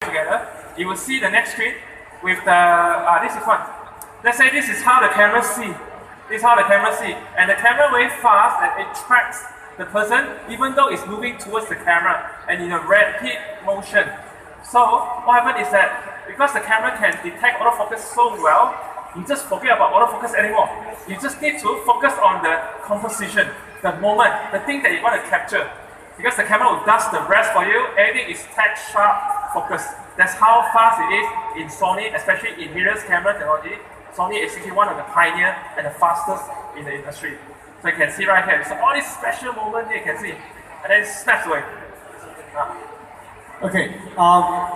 together, you will see the next screen with the, this is one. Let's say this is how the camera see. This is how the camera see. And the camera very fast and it tracks the person even though it's moving towards the camera and in a rapid motion. So what happens is that because the camera can detect autofocus so well, you just forget about autofocus anymore. You just need to focus on the composition, the moment, the thing that you want to capture. Because the camera will does the rest for you, everything is tag sharp focus. That's how fast it is in Sony, especially in mirrorless camera technology. Sony is actually one of the pioneers and the fastest in the industry. So you can see right here, so all these special moments you can see, and then it snaps away. Okay,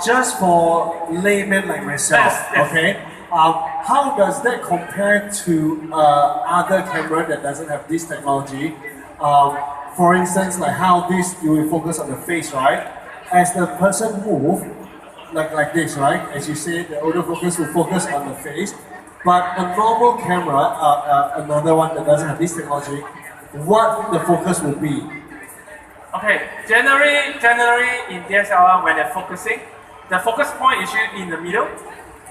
just for laymen like myself, yes. okay, how does that compare to other camera that doesn't have this technology? For instance, like how this, you will focus on the face, right? As the person move, like this, right? As you said, the autofocus will focus on the face. But a normal camera, another one that doesn't have this technology, what the focus will be? Okay, generally in DSLR when they're focusing, the focus point is usually in the middle.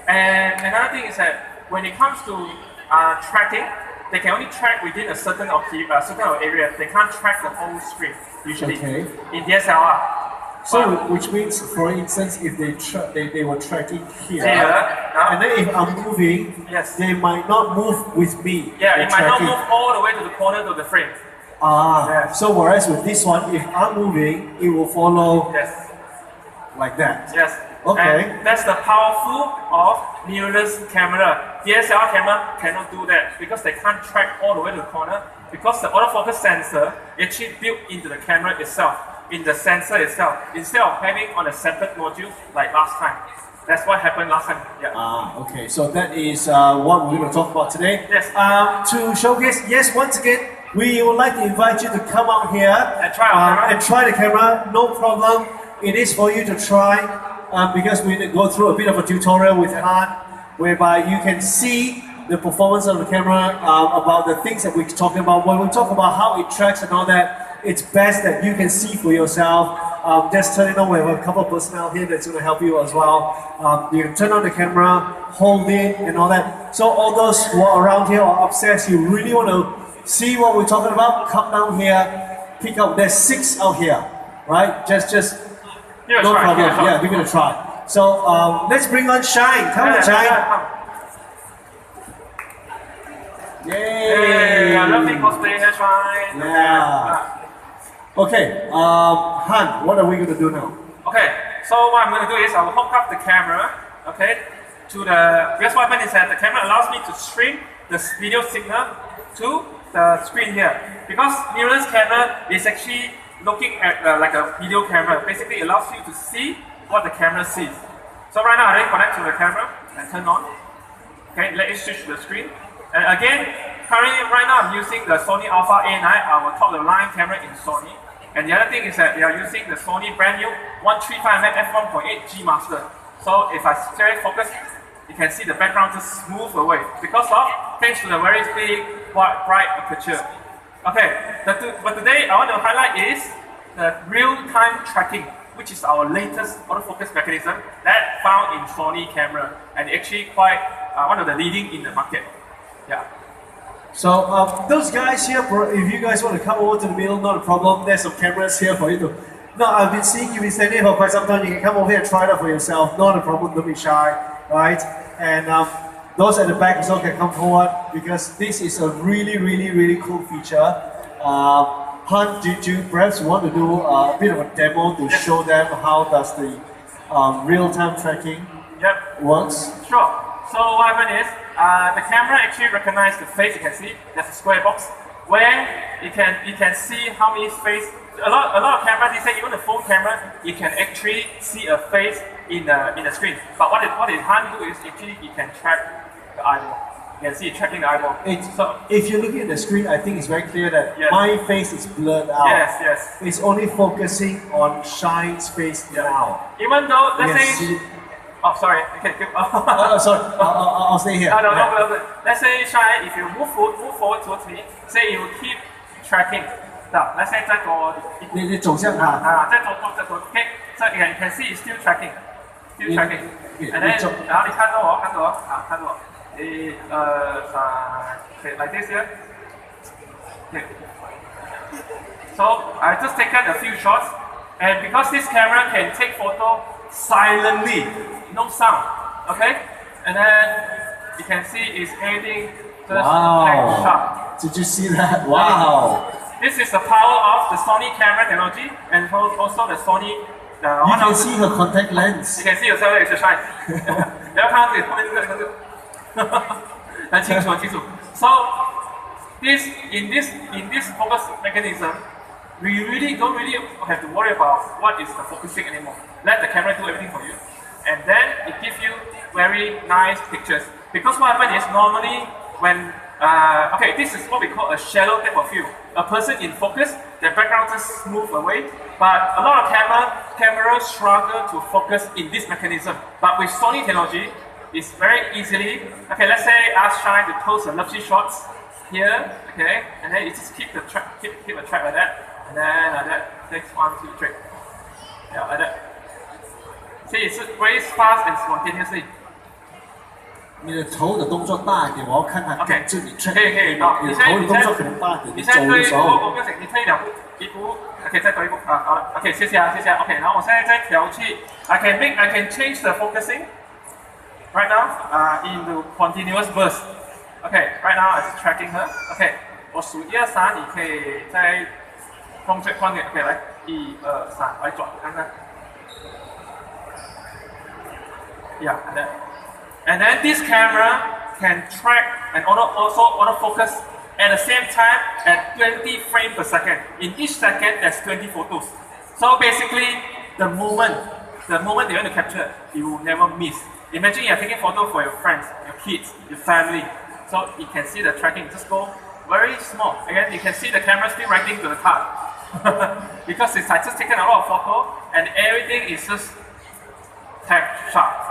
And another thing is that when it comes to tracking, they can only track within a certain area. They can't track the whole screen usually in DSLR. So, which means, for instance, if they were tracking here, and then if I'm moving, they might not move with me. Yeah, it might not move all the way to the corner of the frame. So whereas with this one, if I'm moving, it will follow like that. Yes. Okay. And that's the powerful of mirrorless camera. DSLR camera cannot do that because they can't track all the way to the corner because the autofocus sensor actually built into the camera itself, in the sensor itself, instead of having on a separate module like last time. That's what happened last time. Yeah. Okay. So that is what we're going to talk about today. Yes. To showcase, once again, we would like to invite you to come out here and try the camera. No problem. It is for you to try because we go through a bit of a tutorial with Han, whereby you can see the performance of the camera, about the things that we're talking about. When we talk about how it tracks and all that, it's best that you can see for yourself. Just turn it on. We have a couple of personnel here that's going to help you as well. You can turn on the camera, hold it, and all that. So all those who are around here or upstairs, you really want to see what we're talking about, come down here, pick up. There's 6 out here, right? Just no problem. Yeah, we're going to try. So let's bring on Shine. Come on, Shine. Yay! I love the cosplay hair Shine. Yeah. Okay, Han, what are we going to do now? Okay, so what I'm going to do is I will hook up the camera, to the, because what happens is that the camera allows me to stream the video signal to the screen here. Because mirrorless camera is actually looking at like a video camera. Basically, it allows you to see what the camera sees. So right now, I connect to the camera and turn on. Okay, let it switch to the screen. And again, currently right now I'm using the Sony Alpha A9, our top-of-the-line camera in Sony. And the other thing is that we are using the Sony brand new 135mm f1.8 G Master. So if I straight focus, you can see the background just move away because of, thanks to the very big, bright aperture. Okay, but today I want to highlight is the real-time tracking, which is our latest autofocus mechanism that found in Sony camera and actually quite one of the leading in the market. Yeah. So those guys here, if you guys want to come over to the middle, not a problem. There's some cameras here for you to. No, I've been seeing you been standing here for quite some time. You can come over here and try it out for yourself. Not a problem. Don't be shy, right? And those at the back as well can come forward because this is a really cool feature. Han, did you perhaps want to do a bit of a demo to show them how does the real-time tracking works? Sure. So what happened is the camera actually recognizes the face. You can see there's a square box where you can see how many face. A lot of cameras, they say even the phone camera, you can actually see a face in the screen. But what it can't do is actually it can track the eyeball. You can see it tracking the eyeball. So if you're looking at the screen, I think it's very clear that my face is blurred out. Yes. It's only focusing on Shine's face now. Even though, let's say, oh, sorry. Okay. Sorry. I'll stay here. No. Let's say Shine, if you move forward towards me, say you will keep tracking. Let's say 再多，你走向他。再多，okay. So you can see it's still tracking. still tracking. And then 然后你看到我，看到我，啊，看到我，1、2、3 ，okay, like this here. Okay. So I just taken a few shots, and because this camera can take photo silently, no sound, okay? And then you can see it's everything just like sharp. Did you see that? Wow! This is the power of the Sony camera technology, and also the Sony. You can see her contact lens. You can see yourself exercise. 不要看到自己后面这个，很清楚，很清楚。So in this focus mechanism, we don't really have to worry about what is the focusing anymore. Let the camera do everything for you, and then it gives you very nice pictures. Because what happens is normally when okay, this is what we call a shallow depth of field. A person in focus, the background just move away. But a lot of cameras struggle to focus in this mechanism. But with Sony technology, it's very easily. Okay, let's say us trying to post a lovely shots here. Okay, and then you just keep the track, keep a track like that, and then like that. Takes 1, 2, 3. Yeah, like that. See, it's very fast and spontaneously. 你的头的动作大一点，我要看它跟着你 track。可以，好，你的头的动作可能大一点，你走的时候。我不行，你退2步，1步 ，OK， 再退1步，OK， 谢谢，OK， 然后我现在再调去 I can change the focusing right now into continuous burst. Okay, right now I'm tracking her. Okay, 我数1、2、3，你可以再控制快点。OK， 来1、2、3，来转看看。Yeah, like that. And then this camera can track and also autofocus at the same time at 20 frames per second. In each second, there's 20 photos. So basically, the moment you want to capture, you will never miss. Imagine you're taking photo for your friends, your kids, your family. So you can see the tracking just go very small. Again, you can see the camera still writing to the card. Because it's just taken a lot of photo and everything is just tag sharp.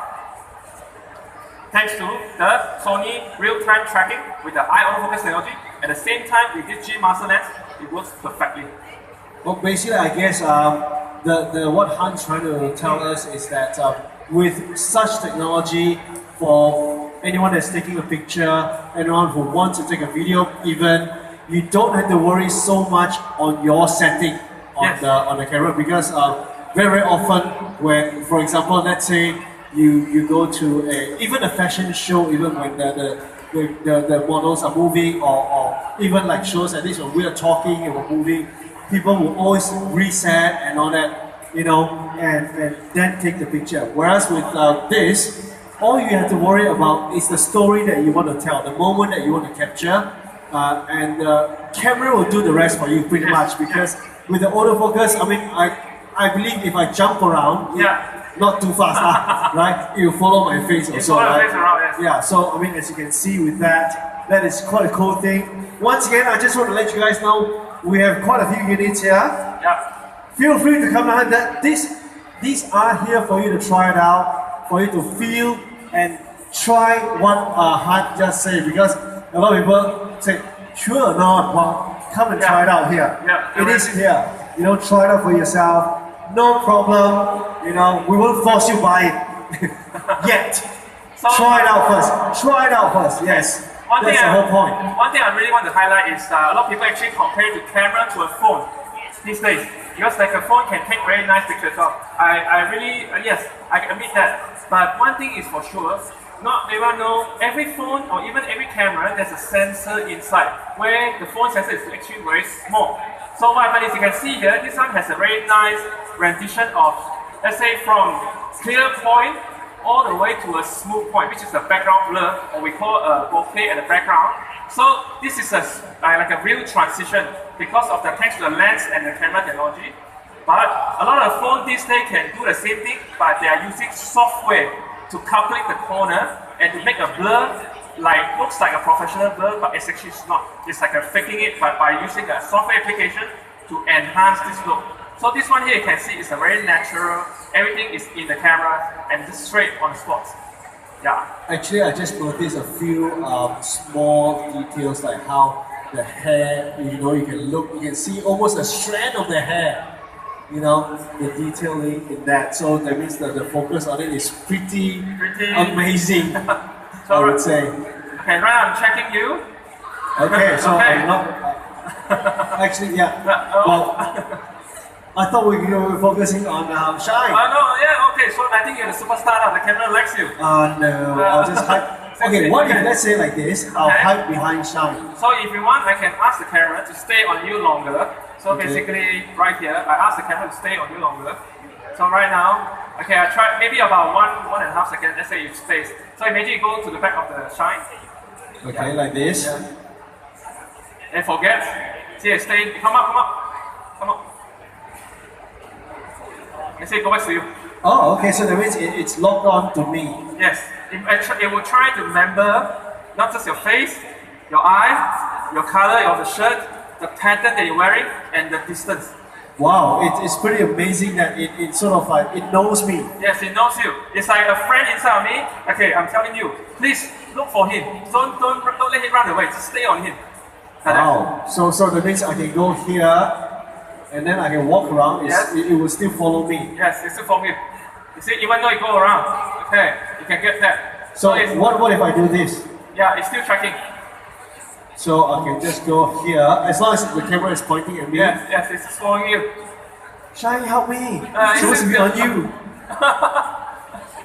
Thanks to the Sony real-time tracking with the eye autofocus technology, at the same time with this G master lens, it works perfectly. Well, basically, I guess the what Han's trying to tell us is that with such technology, for anyone that's taking a picture, anyone who wants to take a video, even you don't have to worry so much on your setting on the camera, because very often when, for example, let's say you go to even a fashion show, even when the models are moving, or even like shows like this when we are talking and we're moving, people will always reset and all that, you know, and then take the picture. Whereas with this, all you have to worry about is the story that you want to tell, the moment that you want to capture, and the camera will do the rest for you pretty much, because with the autofocus, I mean, I believe if I jump around, not too fast, right? It will follow my face also, right? Yeah, so I mean, as you can see with that, that is quite a cool thing. Once again, I just want to let you guys know, we have quite a few units here. Feel free to come around. These are here for you to try it out, for you to feel and try what Han just said, because a lot of people say, sure or not, well, come and try it out here. It is here. You know, try it out for yourself. No problem. You know, we won't force you by it yet. So, try it out first. Try it out first. Yes. That's the whole point. One thing I really want to highlight is a lot of people actually compare the camera to a phone these days, because like a phone can take very nice pictures. So I really yes, I admit that. But one thing is for sure, not everyone know, every phone or even every camera, there's a sensor inside, where the phone sensor is actually very small. So what happens is, you can see here, this one has a very nice rendition of, let's say, from clear point all the way to a smooth point, which is the background blur, or we call a bokeh at the background. So this is like a real transition because of the thanks to the lens and the camera technology. But a lot of phones these days can do the same thing, but they are using software to calculate the corner and to make a blur like looks like a professional blur, but it's actually not. It's like a faking it, but by using a software application to enhance this look. So this one here, you can see, is a very natural. Everything is in the camera and just straight on the spot. Yeah. Actually, I just noticed a few small details, like how the hair. You know, you can see almost a strand of the hair. you know, the detailing in that. So that means that the focus on it is pretty amazing, So, I would say. Okay, right now I'm checking you. Okay, so Okay. I'm not, actually, yeah, well, I thought we were focusing on shine. No, yeah, okay, so I think you're the superstar now, the camera likes you. No, I'll just hide. Okay, what if let's say like this, I'll hide behind shine. So if you want, I can ask the camera to stay on you longer. So basically, right here, I ask the camera to stay on you longer. So right now, okay, I try maybe about 1.5 seconds. Let's say you stay. So imagine you go to the back of the shine. Okay, like this. And forget. See, stay. Come up. And say, go back to you. Oh, okay, so that means it's locked on to me. Yes. It will try to remember not just your face, your eye, your color of the shirt, the pattern that you're wearing, and the distance. Wow, it's pretty amazing that it sort of like, it knows me. Yes, it knows you. It's like a friend inside of me. Okay, I'm telling you, please look for him. Don't let him run away. Just stay on him. Like Wow. So that means I can go here, and then I can walk around. It will still follow me. Yes, it's still for you. You see, even though you go around, okay, you can get that. So what if I do this? Yeah, it's still tracking. So I can just go here, as long as the camera is pointing at me. Yes, it's following you. Shine, help me. It's It's supposed to be on you.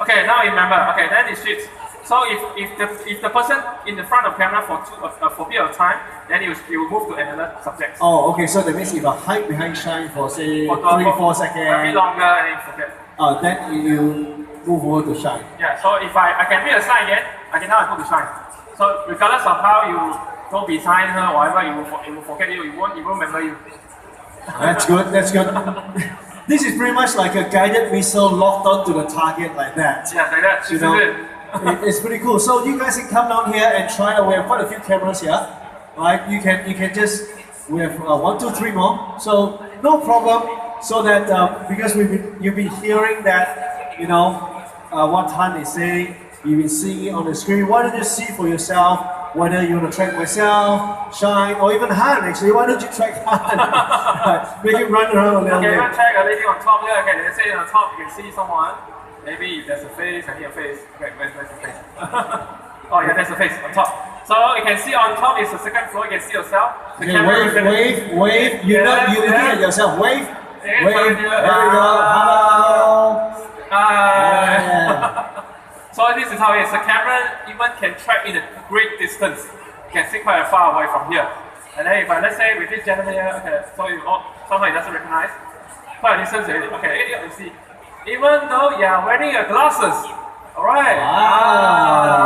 Okay, now you remember. Okay, then it shifts. So if the person in the front of camera for a bit of time, then you will move to another subject. Oh, okay. So that means if I hide behind shine for say For 3-4 a bit seconds, longer, and you forget. then you move over to shine. Yeah. So if I can read a sign again, I can now go to shine. So regardless of how you go behind her, or whatever, it will forget you. It won't remember you. That's good. That's good. This is pretty much like a guided missile locked onto the target like that. Yeah, like that. You know, it's pretty cool. So you guys can come down here and try. We have quite a few cameras here, right? You can just we have 1, 2, 3 more. So no problem. So that because you've been hearing that, you know, what Han is saying. You've been seeing it on the screen. Why don't you see for yourself whether you want to track myself, Shine, or even Han? Actually, why don't you track Han? Make it run around a little bit. Okay, let's track a lady on top there. Okay, let's say on top you can see someone. Maybe there's a face, I need a face. Okay, where's the face? Oh yeah, there's a face on top. So you can see on top is the second floor. You can see yourself. The Wave. You're looking at yourself. Wave. There There we go. Hello. Yeah. So this is how it is. The camera even can track in a great distance. You can see quite far away from here. And then if let's say with this gentleman here, okay, so somehow he doesn't recognize. Quite a distance already. Okay, you see. Even though you are wearing your glasses. Alright. Wow.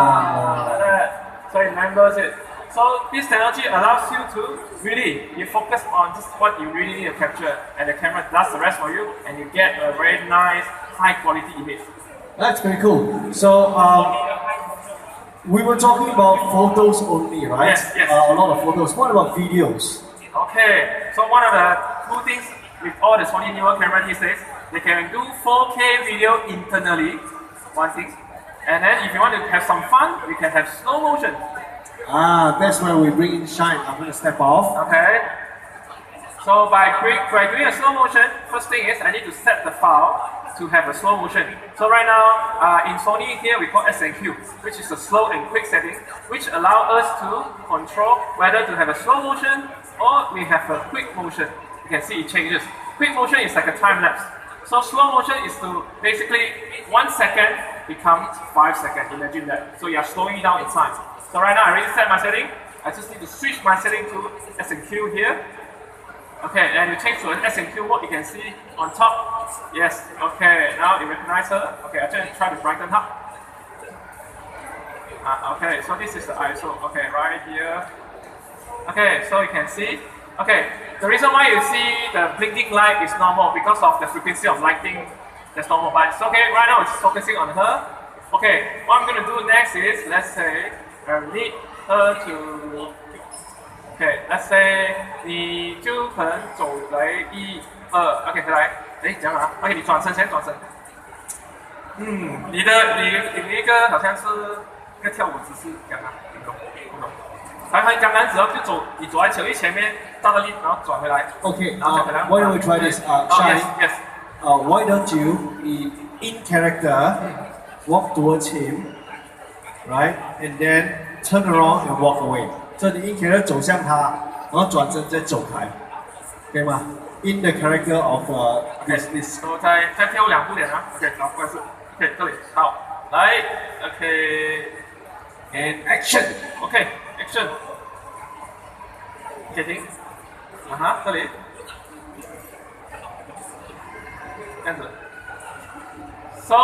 Like that. So it remembers it. So this technology allows you to really, you focus on just what you really need to capture, and the camera does the rest for you, and you get a very nice, high quality image. That's pretty cool. So we were talking about photos only, right? Yes. A lot of photos. What about videos? Okay, so one of the cool things with all the Sony newer camera these days, they can do 4K video internally, one thing. And then if you want to have some fun, we can have slow motion. That's where we bring in Shine. I'm going to step off. Okay. So by doing a slow motion, first thing is I need to set the file to have a slow motion. So right now, in Sony here, we call S&Q, which is a slow and quick setting, which allow us to control whether to have a slow motion or we have a quick motion. You can see it changes. Quick motion is like a time lapse. So slow motion is to basically 1 second becomes 5 seconds. Imagine that. So you are slowing it down in time. So right now I already set my setting. I just need to switch my setting to S&Q here. Okay, and you change to an S&Q mode. You can see on top. Yes. Okay. Now you recognize her. Okay, I just try to brighten up. Okay, so this is the ISO. Okay, right here. Okay, so you can see. Okay, the reason why you see the blinking light is normal because of the frequency of lighting. That's normal, but it's okay. Right now it's focusing on her. Okay, what I'm going to do next is, let's say, I need her to. Okay, let's say 你就可能走来1、2 ，OK， 再来，这样啊 ，OK， 你转身先转身。你一个好像是一个跳舞姿势，这样啊，不懂。还很简单，只要就走，你走在球衣前面，大力，然后转回来。 Okay, 然后再回来。 why don't we try this? Oh, Shine. yes, yes. Why don't you, in character, walk towards him, right? And then turn around and walk away. 所以你 in character 走向他，然后转身再走开，可以吗 ？In the character of this. 我再跳2步点啊。OK， 好，不好意思。OK， 这里好，来 ，OK。And action. OK, action. 停。啊哈，这里。这样子。So,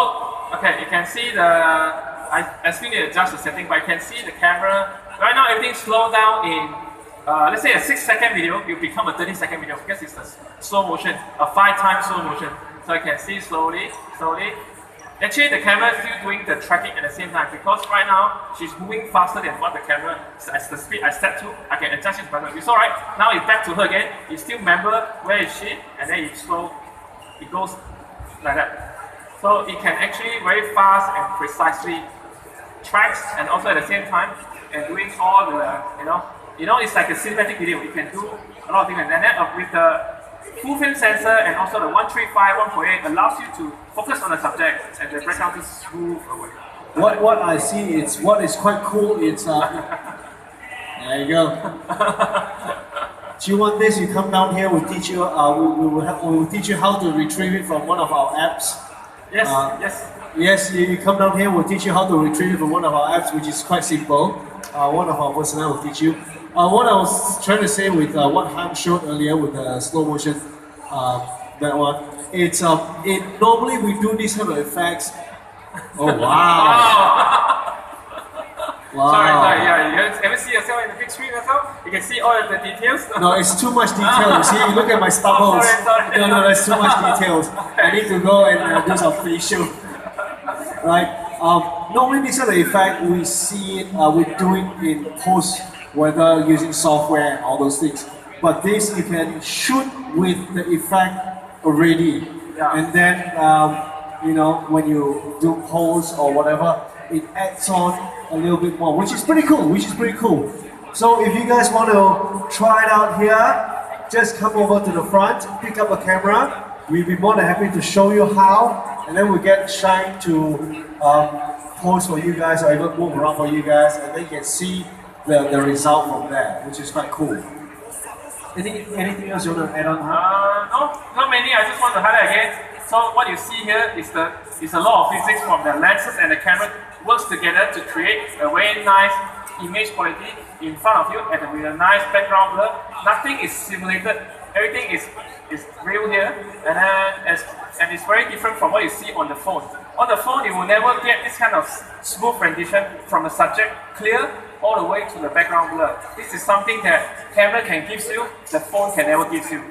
okay, you can see I still need to adjust the setting, but you can see the camera. Right now, everything slowed down in, let's say a 6-second video, it will become a 30-second video because it's a slow motion, a 5-time slow motion. So you can see slowly. Actually, the camera is still doing the tracking at the same time because right now she's moving faster than what the camera as the speed I set to. I can adjust it better. You saw right? Now it's back to her again. You still remember where is she, and then it goes like that. So it can actually very fast and precisely tracks, and also at the same time and doing all the it's like a cinematic video. You can do a lot of things, and then with the full frame sensor and also the 135, 148 allows you to focus on the subject and the background just smooth away. What I see is what is quite cool. It's there you go. Do you want this? You come down here. We'll teach you. We will teach you how to retrieve it from one of our apps. Yes, Yes, you come down here. We'll teach you how to retrieve it from one of our apps, which is quite simple. One of our personnel will teach you. What I was trying to say with what Han showed earlier with the slow motion, that one. It's normally we do these kind of effects. Oh wow! Wow. Sorry, yeah. You ever see yourself in the big screen as well? You can see all of the details. No, it's too much detail. You see, you look at my stubbles. Sorry. No, that's too much details. I need to go and do some facial. Right? Normally, this kind of effect we see it, we do it in post, whether using software and all those things. But this you can shoot with the effect already, and then when you do pose or whatever, it adds on a little bit more, which is pretty cool. So if you guys want to try it out here, just come over to the front, pick up a camera. We'll be more than happy to show you how, and then we'll get Shine to pose for you guys or even move around for you guys, and then you can see the result from there, which is quite cool. Anything else you want to add on? No, not many. I just want to highlight again. So what you see here is a law of physics from the lenses and the camera works together to create a very nice image quality in front of you and with a nice background blur. Nothing is simulated. Everything is real here, and it's very different from what you see on the phone. On the phone, you will never get this kind of smooth rendition from the subject clear all the way to the background blur. This is something that camera can give you, the phone can never give you.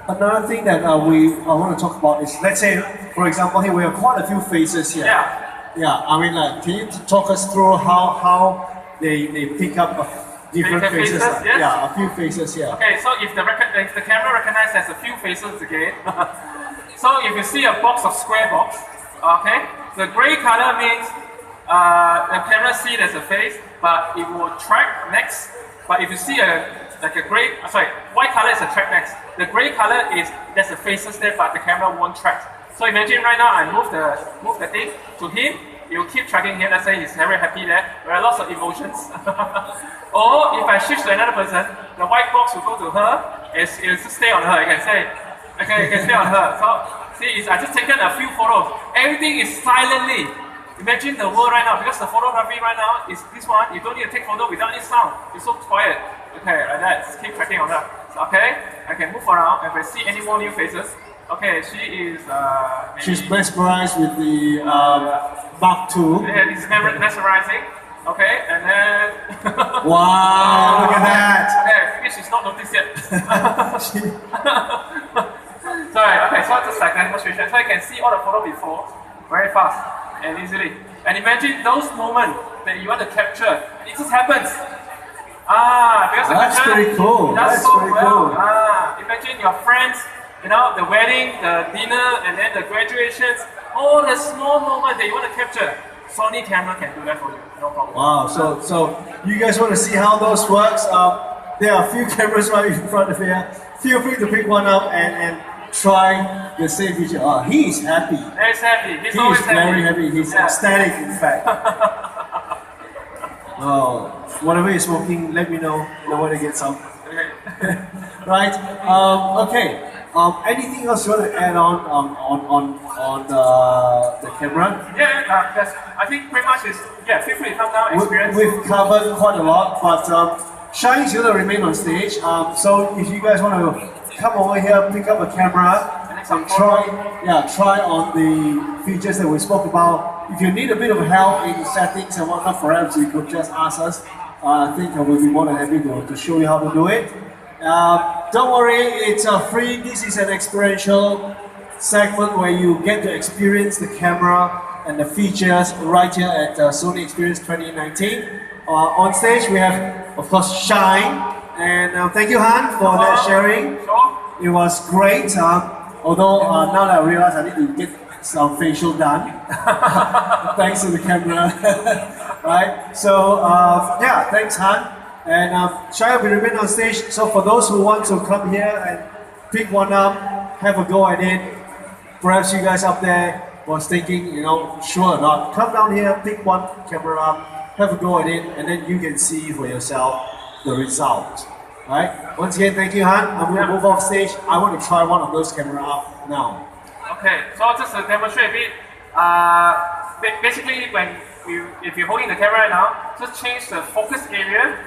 Another thing that I want to talk about is, let's say, for example, here we have quite a few faces here. Yeah. I mean, can you talk us through how they pick up different faces? Yes? Yeah, a few faces here. Okay, so if the camera recognizes there's a few faces again, so if you see a box of square box, okay, the gray color means the camera see there's a face, but it will track next. But if you see white color is a track next. The gray color is there's a faces there, but the camera won't track. So imagine right now I move the thing to him. You keep tracking him. Let's say he's very happy there. There are lots of emotions. Or if I shift to another person, the white box will go to her. It'll stay on her. You can say, okay, you can stay on her. So see, I just taken a few photos. Everything is silently. Imagine the world right now, because the photography right now is this one. You don't need to take photo without any sound. It's so quiet. Okay, like that. Just keep tracking on her. So, okay, I can move around. If I see any more new faces, okay, she is. She's mesmerized with the Mark II. Yeah, it's mesmerizing. Okay, and then. Wow! Look at that. Okay, maybe she's not noticed yet. Sorry. Okay, so just like demonstration, so you can see all the photo before very fast and easily. And imagine those moments that you want to capture. It just happens. Because that's pretty cool. That's so pretty well. cool. Imagine your friends, the wedding, the dinner, and then the graduations. All the small moments that you want to capture. Sony camera can do that for you, no problem. Wow, so you guys want to see how those works? There are a few cameras right in front of here. Feel free to pick one up and try the same feature. Oh, he is happy. He's happy. He's He always is very happy. He's ecstatic, in fact. Oh, whatever you're smoking, let me know. I want to get some. Okay. Right. Okay. Anything else you want to add on the camera? Yeah, that's, I think pretty much is, yeah, feel free to come down, experience. We've covered quite a lot, but Shine is going to remain on stage. So if you guys want to come over here, pick up a camera, and try on the features that we spoke about. If you need a bit of help in settings and whatnot, perhaps you could just ask us. I think I will be more than happy to show you how to do it. Don't worry, it's free. This is an experiential segment where you get to experience the camera and the features right here at Sony Experience 2019. On stage we have, of course, Shine, and thank you, Han, for that sharing. Sure. It was great. Although now that I realize I need to get some facial done, thanks to the camera. Right? So yeah, thanks, Han. And Shine will remain on stage. So for those who want to come here and pick one up, have a go at it. Perhaps you guys up there was thinking, sure or not, come down here, pick one camera up, have a go at it, and then you can see for yourself the result. Right? Once again, thank you, Han. I'm going to move off stage. I want to try one of those camera up now. Okay, so just to demonstrate a bit, basically if you're holding the camera right now, just change the focus area.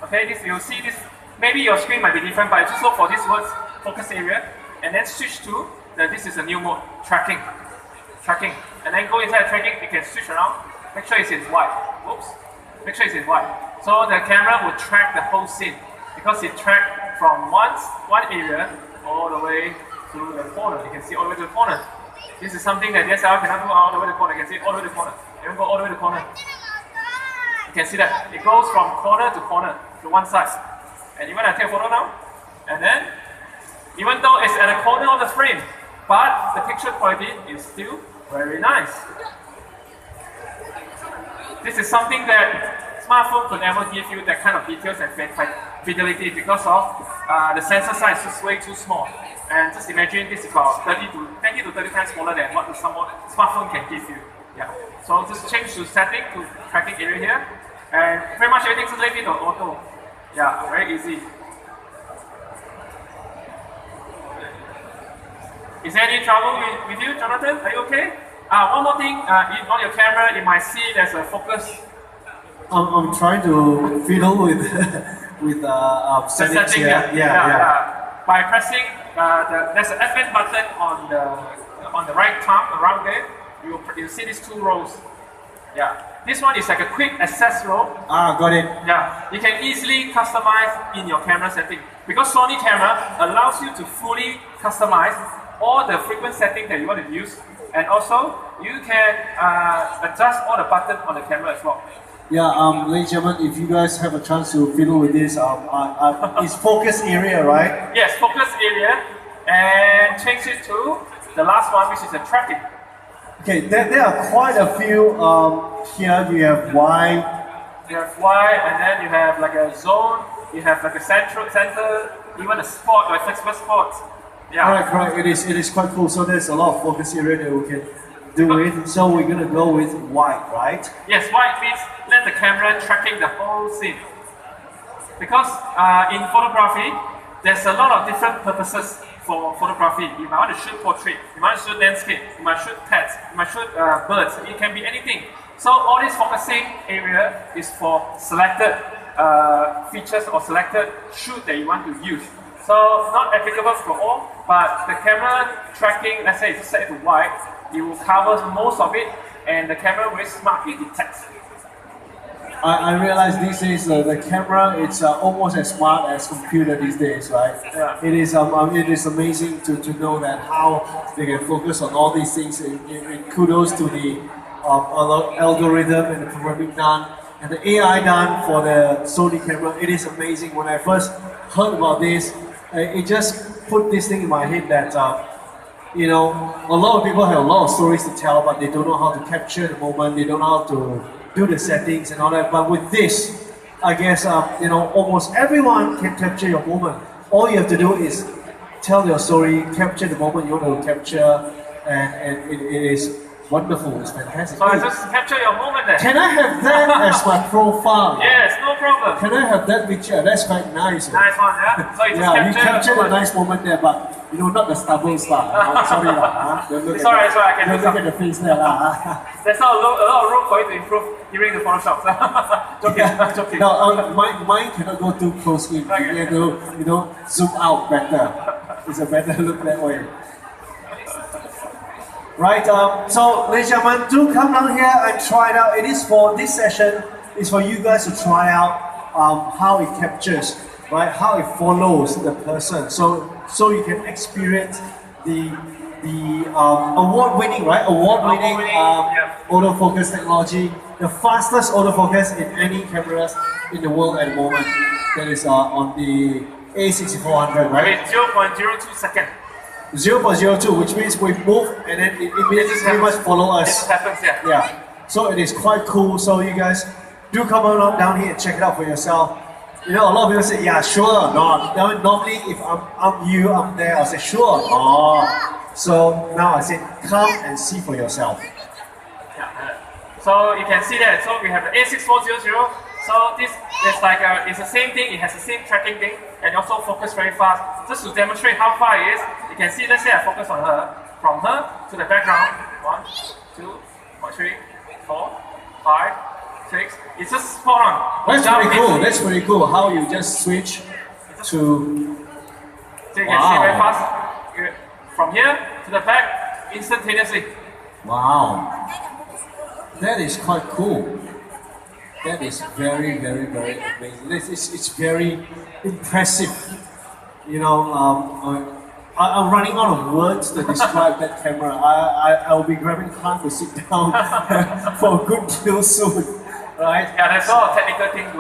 Okay, you'll see this, maybe your screen might be different, but just look for this word, focus area, and then switch to, this is a new mode, tracking, and then go inside tracking, you can switch around, make sure it's in white, oops, make sure it's in white. So the camera will track the whole scene, because it tracks from one area all the way to the corner, you can see all the way to the corner. This is something that DSLR cannot go all the way to the corner, you can see all the way to the corner, you can go all the way to the corner. You can see that, it goes from corner to corner, to one side. And even I take a photo now, and then, even though it's at the corner of the frame, but the picture quality is still very nice. This is something that smartphone could never give you that kind of details and fidelity because of the sensor size is way too small. And just imagine this is about 20 to 30 times smaller than what the smartphone can give you. Yeah. So just change to setting to tracking area here, and pretty much everything's left in auto. Yeah, very easy. Is there any trouble with you, Jonathan? Are you okay? One more thing, on your camera, you might see there's a focus. I'm trying to fiddle with settings here. Yeah. By pressing, there's an FN button on the right thumb around there. You see these two rows. Yeah. This one is like a quick access row. Got it. Yeah. You can easily customize in your camera setting. Because Sony camera allows you to fully customize all the frequent settings that you want to use. And also, you can adjust all the buttons on the camera as well. Yeah, ladies and gentlemen, if you guys have a chance to fiddle with this, it's focus area, right? Yes, focus area. And change it to the last one, which is the tracking. Okay, there are quite a few. Here you have Y. You have Y, and then you have like a zone. You have like a center, even a spot, like flexible spots. Yeah. Correct. It is quite cool. So there's a lot of focus area that we can do with. So we're gonna go with white, right? Yes, white means let the camera tracking the whole scene. Because in photography, there's a lot of different purposes for photography. You might want to shoot portrait, you might shoot landscape, you might shoot pets, you might shoot birds. It can be anything. So all this focusing area is for selected features or selected shoot that you want to use. So not applicable for all, but the camera tracking, let's say it's set to white, it will cover most of it, and the camera very smart, it detects. I realize these days the camera it's almost as smart as computer these days, right? Yeah. It is amazing to know that how they can focus on all these things. And kudos to the algorithm and the programming done and the AI done for the Sony camera. It is amazing. When I first heard about this, it just put this thing in my head that you know, a lot of people have a lot of stories to tell, but they don't know how to capture the moment. They don't know how to do the settings and all that. But with this, I guess you know, almost everyone can capture your moment. All you have to do is tell your story, capture the moment you want to capture, and it is wonderful. It's fantastic. So I just capture your moment there. Can I have that as my profile? Yes, no problem. Can I have that picture? That's quite nice. Nice one, yeah? So you just Yeah, you capture captured a nice moment there, but you know, not the stubble stuff. Oh, sorry, don't look It's at alright, the- so I can don't do look some. at the face there. There's not a lot of room for you to improve during the Photoshop. joking, joking. No, mine cannot go too close in. Okay. You have to, you know, zoom out better. It's a better look that way. Right, so ladies and gentlemen, do come down here and try it out. It is for this session, is for you guys to try out how it captures, right? How it follows the person. So you can experience the award-winning, right? Award-winning autofocus technology, the fastest autofocus in any cameras in the world at the moment. That is on the A6400, right? 0.02 seconds. 0.02, which means we move and then it immediately pretty much follow us. This happens, yeah. Yeah, so it is quite cool. So you guys do come on down here and check it out for yourself. You know, a lot of people say, yeah, sure, not. Normally, if I'm you, I'm there, I'll say, sure, no. So now I say, come and see for yourself. Yeah. So you can see that. So we have the A6400. So this is like it's the same thing. It has the same tracking thing, and also focus very fast. Just to demonstrate how far it is, you can see. Let's say I focus on her, from her to the background. 1, 2, 3, 4, 5, 6. It's just spot on. That's pretty cool. That's pretty cool. How you just switch to. So you can see very fast. From here to the back, instantaneously. Wow, that is quite cool. That is very, very, very amazing. It's very impressive. You know, I'm running out of words to describe that camera. I'll be grabbing time to sit down for a good deal soon, right? Yeah, there's a lot of technical things going on.